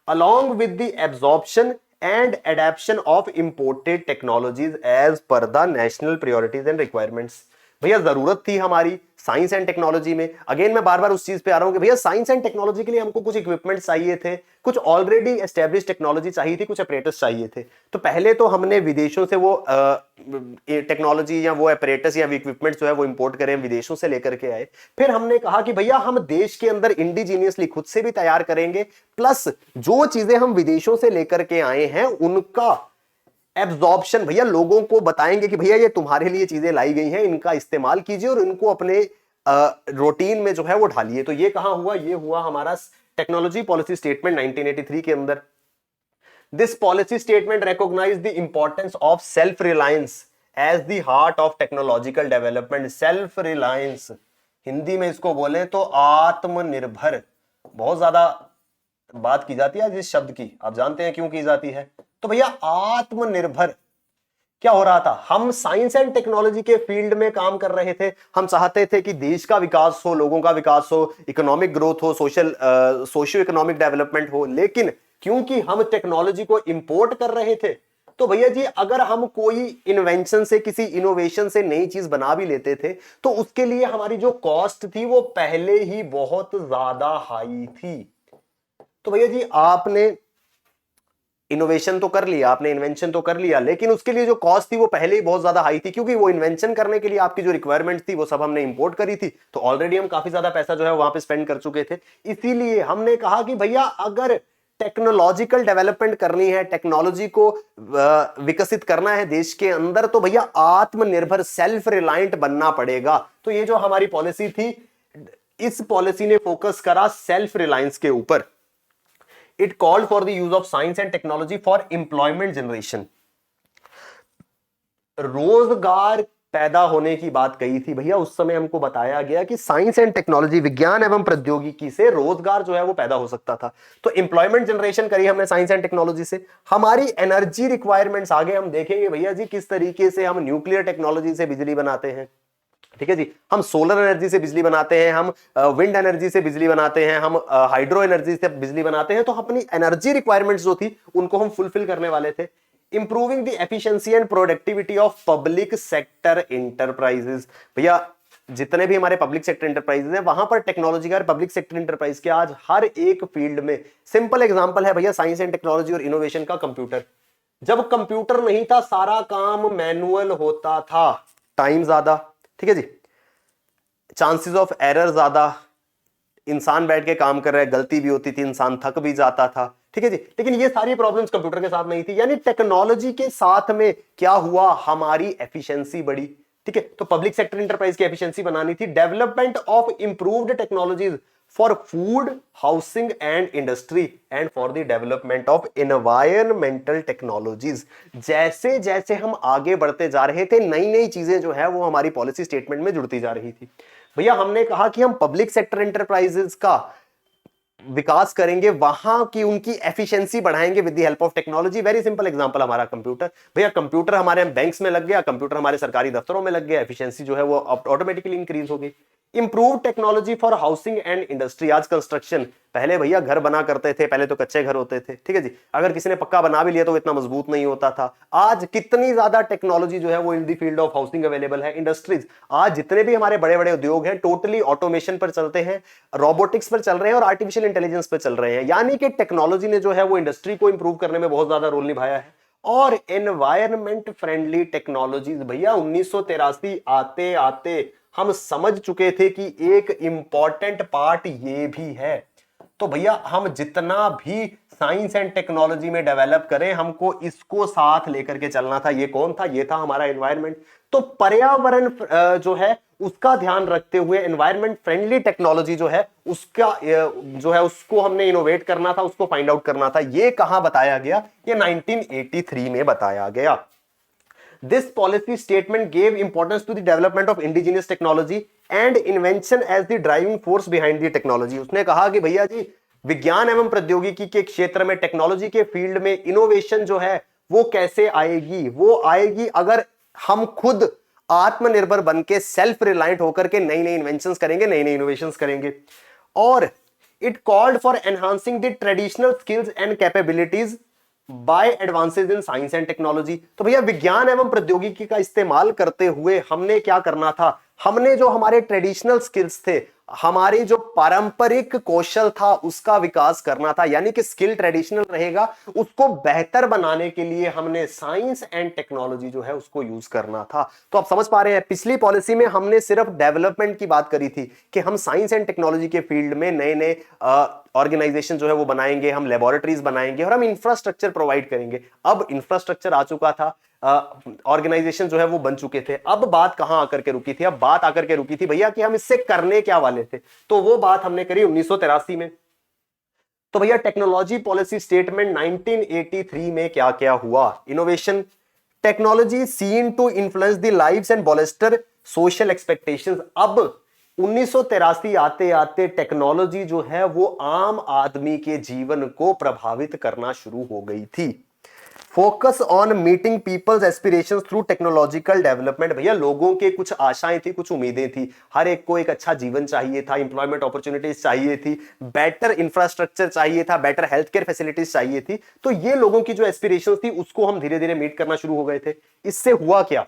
along with the absorption and adaptation of imported technologies as per the national priorities and requirements। भैया जरूरत थी हमारी साइंस एंड टेक्नोलॉजी में। अगेन मैं बार बार उस चीज पे आ रहा हूं कि भैया साइंस एंड टेक्नोलॉजी के लिए हमको कुछ इक्विपमेंट चाहिए थे, कुछ ऑलरेडी एस्टेब्लिश टेक्नोलॉजी चाहिए थी, कुछ अपरेटस चाहिए थे। तो पहले तो हमने विदेशों से वो टेक्नोलॉजी या वो अपरेटस या इक्विपमेंट जो है वो इंपोर्ट करें, विदेशों से लेकर के आए। फिर हमने कहा कि भैया हम देश के अंदर इंडिजीनियसली खुद से भी तैयार करेंगे, प्लस जो चीजें हम विदेशों से लेकर के आए हैं उनका एब्जॉर्प्शन, भैया लोगों को बताएंगे कि भैया ये तुम्हारे लिए चीजें लाई गई हैं, इनका इस्तेमाल कीजिए और इनको अपने रूटीन में जो है वो ढालिए। तो ये कहां हुआ? ये हुआ हमारा टेक्नोलॉजी पॉलिसी स्टेटमेंट 1983 के अंदर। This policy statement recognise the importance of self reliance as the heart of technological development. Self reliance, Hindi में इसको बोले तो आत्मनिर्भर। बहुत ज्यादा बात की जाती है इस शब्द की, आप जानते हैं क्यों की जाती है। तो भैया आत्मनिर्भर क्या हो रहा था? हम साइंस एंड टेक्नोलॉजी के फील्ड में काम कर रहे थे। हम चाहते थे कि देश का विकास हो, लोगों का विकास हो, इकोनॉमिक ग्रोथ हो, सोशियो इकोनॉमिक डेवलपमेंट हो। लेकिन क्योंकि हम टेक्नोलॉजी को इंपोर्ट कर रहे थे, तो भैया जी अगर हम कोई इन्वेंशन से, किसी इनोवेशन से नई चीज बना भी लेते थे तो उसके लिए हमारी जो कॉस्ट थी वो पहले ही बहुत ज्यादा हाई थी। तो भैया जी आपने इनोवेशन तो कर लिया, आपने इन्वेंशन तो कर लिया, लेकिन उसके लिए जो कॉस्ट थी वो पहले ही बहुत ज्यादा हाई थी, क्योंकि वो इन्वेंशन करने के लिए आपकी जो रिक्वायरमेंट थी वो सब हमने इंपोर्ट करी थी। तो ऑलरेडी हम काफी ज्यादा पैसा जो है वहां पे स्पेंड कर चुके थे। इसीलिए हमने कहा कि भैया अगर टेक्नोलॉजिकल डेवलपमेंट करनी है, टेक्नोलॉजी को विकसित करना है देश के अंदर, तो भैया आत्मनिर्भर सेल्फ रिलायंट बनना पड़ेगा। तो ये जो हमारी पॉलिसी थी, इस पॉलिसी ने फोकस करा सेल्फ रिलायंस के ऊपर। It called for the use of science and technology for employment generation। रोजगार पैदा होने की बात कही थी भैया। उस समय हमको बताया गया कि साइंस एंड टेक्नोलॉजी, विज्ञान एवं प्रौद्योगिकी से रोजगार जो है वो पैदा हो सकता था। तो एम्प्लॉयमेंट जनरेशन करी हमने साइंस एंड टेक्नोलॉजी से। हमारी एनर्जी रिक्वायरमेंट्स आगे हम देखेंगे भैया जी किस तरीके से हम न्यूक्लियर टेक्नोलॉजी से बिजली बनाते हैं, ठीक है जी, हम सोलर एनर्जी से बिजली बनाते हैं, हम विंड एनर्जी से बिजली बनाते हैं, हम हाइड्रो एनर्जी से बिजली बनाते हैं। तो अपनी एनर्जी रिक्वायरमेंट्स जो थी उनको हम फुलफिल करने वाले थे। Improving the efficiency and productivity of public sector enterprises. भैया जितने भी हमारे पब्लिक सेक्टर इंटरप्राइजेस हैं वहां पर टेक्नोलॉजी का, पब्लिक सेक्टर इंटरप्राइज के आज हर एक फील्ड में सिंपल एग्जांपल है भैया साइंस एंड टेक्नोलॉजी और इनोवेशन का कंप्यूटर। जब कंप्यूटर नहीं था सारा काम मैनुअल होता था, टाइम ज्यादा, ठीक है जी, चांसेस ऑफ एरर ज्यादा, इंसान बैठ के काम कर रहा है, गलती भी होती थी, इंसान थक भी जाता था, ठीक है जी। लेकिन ये सारी प्रॉब्लम्स कंप्यूटर के साथ नहीं थी। यानी टेक्नोलॉजी के साथ में क्या हुआ, हमारी एफिशिएंसी बढ़ी, ठीक है। तो पब्लिक सेक्टर इंटरप्राइज की एफिशिएंसी बनानी थी। Development of improved technologies for food, housing and industry and for the development of environmental technologies. जैसे जैसे हम आगे बढ़ते जा रहे थे नई नई चीजें जो है वो हमारी पॉलिसी स्टेटमेंट में जुड़ती जा रही थी। भैया हमने कहा कि हम पब्लिक सेक्टर एंटरप्राइजेस का विकास करेंगे, वहां की उनकी एफिशिएंसी बढ़ाएंगे with the help of technology. Very simple example हमारा कंप्यूटर। भैया कंप्यूटर हमारे बैंक्स में लग गया, कंप्यूटर हमारे सरकारी दफ्तरों में लग गया, एफिशिएंसी जो है वो ऑटोमेटिकली इंक्रीज होगी। Improve technology for housing and industry. आज कंस्ट्रक्शन, पहले भैया घर बना करते थे, पहले तो कच्चे घर होते थे, ठीक है जी, अगर किसी ने पक्का बना भी लिया तो वो इतना मजबूत नहीं होता था। आज कितनी ज्यादा टेक्नोलॉजी जो है वो in the field of housing available है। इंडस्ट्रीज, आज जितने भी हमारे बड़े बड़े उद्योग हैं टोटली ऑटोमेशन पर चलते हैं, रोबोटिक्स पर चल रहे हैं और आर्टिफिशियल इंटेलिजेंस पर चल रहे हैं। यानी कि टेक्नोलॉजी ने जो है वो इंडस्ट्री को इंप्रूव करने में बहुत ज्यादा रोल निभाया है। और एनवायरमेंट फ्रेंडली टेक्नोलॉजीज, भैया 1983 आते आते हम समझ चुके थे कि एक इंपॉर्टेंट पार्ट ये भी है। तो भैया हम जितना भी साइंस एंड टेक्नोलॉजी में डेवलप करें हमको इसको साथ लेकर के चलना था। ये कौन था? ये था हमारा एनवायरनमेंट। तो पर्यावरण जो है उसका ध्यान रखते हुए एनवायरनमेंट फ्रेंडली टेक्नोलॉजी जो है उसका जो है उसको हमने इनोवेट करना था, उसको फाइंड आउट करना था। ये कहां बताया गया? ये 1983 में बताया गया। This policy statement gave importance to the development of indigenous technology and invention as the driving force behind the technology. उसने कहा कि भैया जी विज्ञान एवं प्रौद्योगिकी के क्षेत्र में, टेक्नोलॉजी के फील्ड में इनोवेशन जो है वो कैसे आएगी, वो आएगी अगर हम खुद आत्मनिर्भर बन के, सेल्फ रिलायंट होकर के नई नई इन्वेंशंस करेंगे, नई नई इनोवेशंस करेंगे। और it called for enhancing the traditional skills and capabilities by advances in science and technology. तो भैया विज्ञान एवं प्रौद्योगिकी का इस्तेमाल करते हुए हमने क्या करना था, हमने जो हमारे ट्रेडिशनल स्किल्स थे, हमारी जो पारंपरिक कौशल था उसका विकास करना था। यानी कि स्किल ट्रेडिशनल रहेगा, उसको बेहतर बनाने के लिए हमने साइंस एंड टेक्नोलॉजी जो है उसको यूज करना था। तो आप समझ पा रहे हैं, पिछली पॉलिसी में हमने सिर्फ डेवलपमेंट की बात करी थी कि हम साइंस एंड टेक्नोलॉजी के फील्ड में नए नए ऑर्गेनाइजेशन जो है वो बनाएंगे, हम लेबोरेटरीज बनाएंगे और हम इंफ्रास्ट्रक्चर प्रोवाइड करेंगे। अब इंफ्रास्ट्रक्चर आ चुका था, ऑर्गेनाइजेशन जो है वो बन चुके थे। अब बात कहां आकर के रुकी थी, अब बात आकर के रुकी थी भैया कि हम इससे करने क्या वाले थे। तो वो बात हमने करी 1983 में। तो भैया टेक्नोलॉजी पॉलिसी स्टेटमेंट 1983 में क्या क्या हुआ, innovation, technology seen to influence the lives and bolster social expectations. अब 1983 आते आते टेक्नोलॉजी जो है वो आम आदमी के जीवन को प्रभावित करना शुरू हो गई थी। Focus on meeting people's aspirations through technological development. भैया लोगों के कुछ आशाएं थी, कुछ उम्मीदें थी, हर एक को एक अच्छा जीवन चाहिए था, इंप्लॉयमेंट अपॉर्चुनिटीज चाहिए थी, बेटर इंफ्रास्ट्रक्चर चाहिए था, बेटर हेल्थ केयर फैसिलिटीज चाहिए थी। तो ये लोगों की जो एस्पिरेशंस थी उसको हम धीरे धीरे मीट करना शुरू हो गए थे। इससे हुआ क्या,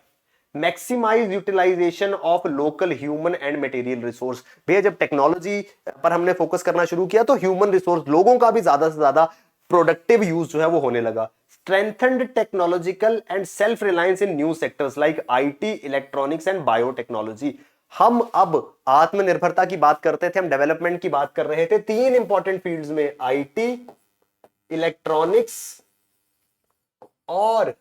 maximise utilisation of local human and material resource. भैया जब टेक्नोलॉजी पर हमने फोकस करना शुरू किया तो ह्यूमन रिसोर्स, लोगों का भी ज्यादा से ज्यादा प्रोडक्टिव यूज जो है वो होने लगा। Strengthened technological and self reliance in new sectors like IT, electronics and biotechnology. हम अब आत्मनिर्भरता की बात करते थे, हम डेवलपमेंट की बात कर रहे थे तीन इंपॉर्टेंट फील्ड्स में, आईटी, इलेक्ट्रॉनिक्स और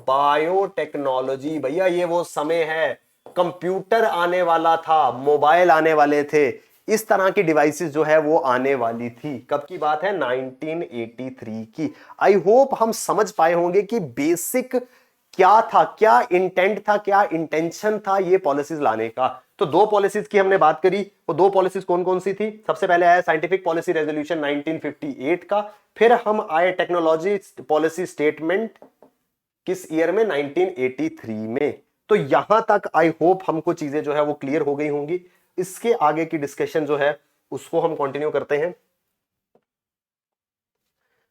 बायोटेक्नोलॉजी। भैया ये वो समय है, कंप्यूटर आने वाला था, मोबाइल आने वाले थे, इस तरह की डिवाइसेस जो है वो आने वाली थी। कब की बात है, 1983 की। आई होप हम समझ पाए होंगे कि बेसिक क्या था, क्या इंटेंट था, क्या इंटेंशन था ये पॉलिसीज लाने का। तो दो पॉलिसीज की हमने बात करी, वो दो पॉलिसीज कौन कौन सी थी। सबसे पहले आया साइंटिफिक पॉलिसी रेजोल्यूशन 1958 का, फिर हम आए टेक्नोलॉजी पॉलिसी स्टेटमेंट किस ईयर में, 1983 में। तो यहां तक आई होप हमको चीजें जो है वो क्लियर हो गई होंगी। इसके आगे की डिस्कशन जो है उसको हम कंटिन्यू करते हैं।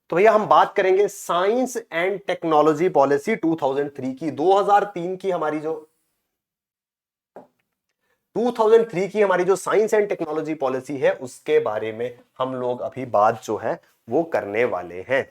तो भैया हम बात करेंगे साइंस एंड टेक्नोलॉजी पॉलिसी 2003 की। 2003 की हमारी जो 2003 की हमारी जो साइंस एंड टेक्नोलॉजी पॉलिसी है उसके बारे में हम लोग अभी बात जो है वो करने वाले हैं।